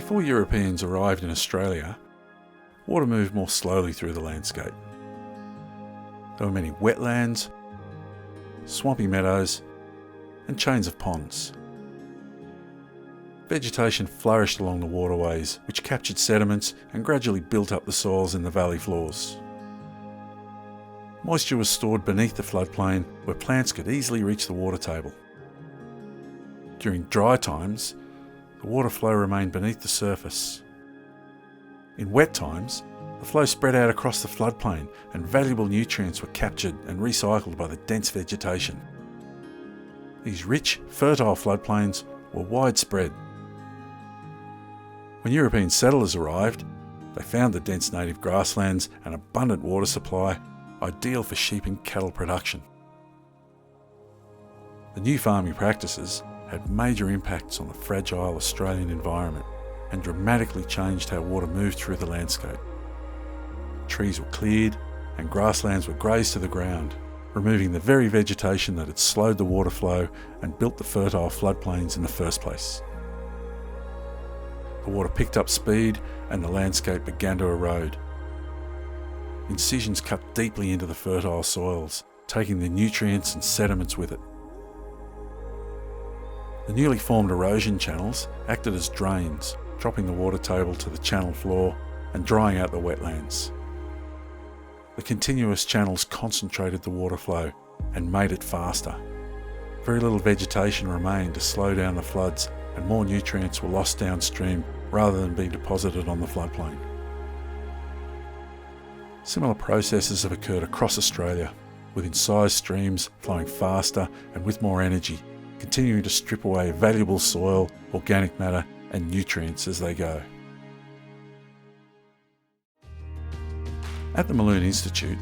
Before Europeans arrived in Australia, water moved more slowly through the landscape. There were many wetlands, swampy meadows, and chains of ponds. Vegetation flourished along the waterways, which captured sediments and gradually built up the soils in the valley floors. Moisture was stored beneath the floodplain, where plants could easily reach the water table. During dry times, the water flow remained beneath the surface. In wet times, the flow spread out across the floodplain and valuable nutrients were captured and recycled by the dense vegetation. These rich, fertile floodplains were widespread. When European settlers arrived, they found the dense native grasslands and abundant water supply ideal for sheep and cattle production. The new farming practices had major impacts on the fragile Australian environment and dramatically changed how water moved through the landscape. Trees were cleared and grasslands were grazed to the ground, removing the very vegetation that had slowed the water flow and built the fertile floodplains in the first place. The water picked up speed and the landscape began to erode. Incisions cut deeply into the fertile soils, taking the nutrients and sediments with it. The newly formed erosion channels acted as drains, dropping the water table to the channel floor and drying out the wetlands. The continuous channels concentrated the water flow and made it faster. Very little vegetation remained to slow down the floods, and more nutrients were lost downstream rather than being deposited on the floodplain. Similar processes have occurred across Australia, with incised streams flowing faster and with more energy, continuing to strip away valuable soil, organic matter and nutrients as they go. At the Malune Institute,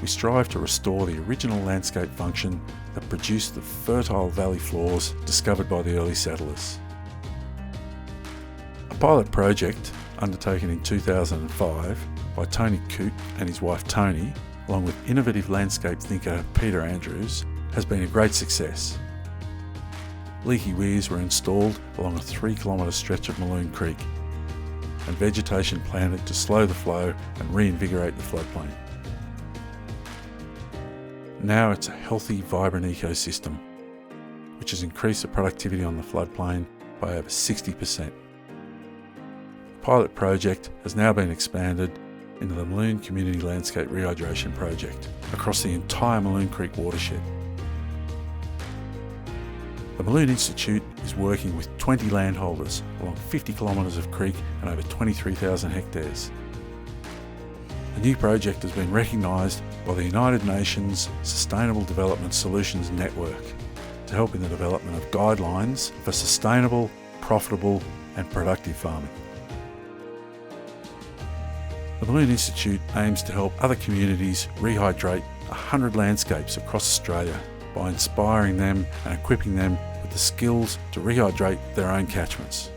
we strive to restore the original landscape function that produced the fertile valley floors discovered by the early settlers. A pilot project undertaken in 2005 by Tony Coote and his wife Tony, along with innovative landscape thinker Peter Andrews, has been a great success. Leaky weirs were installed along a 3-kilometre stretch of Malune Creek, and vegetation planted to slow the flow and reinvigorate the floodplain. Now it's a healthy, vibrant ecosystem, which has increased the productivity on the floodplain by over 60%. The pilot project has now been expanded into the Malune Community Landscape Rehydration Project across the entire Malune Creek watershed. The Malune Institute is working with 20 landholders along 50 kilometres of creek and over 23,000 hectares. The new project has been recognised by the United Nations Sustainable Development Solutions Network to help in the development of guidelines for sustainable, profitable and productive farming. The Malune Institute aims to help other communities rehydrate 100 landscapes across Australia by inspiring them and equipping them with the skills to rehydrate their own catchments.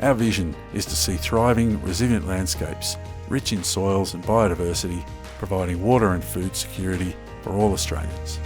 Our vision is to see thriving, resilient landscapes, rich in soils and biodiversity, providing water and food security for all Australians.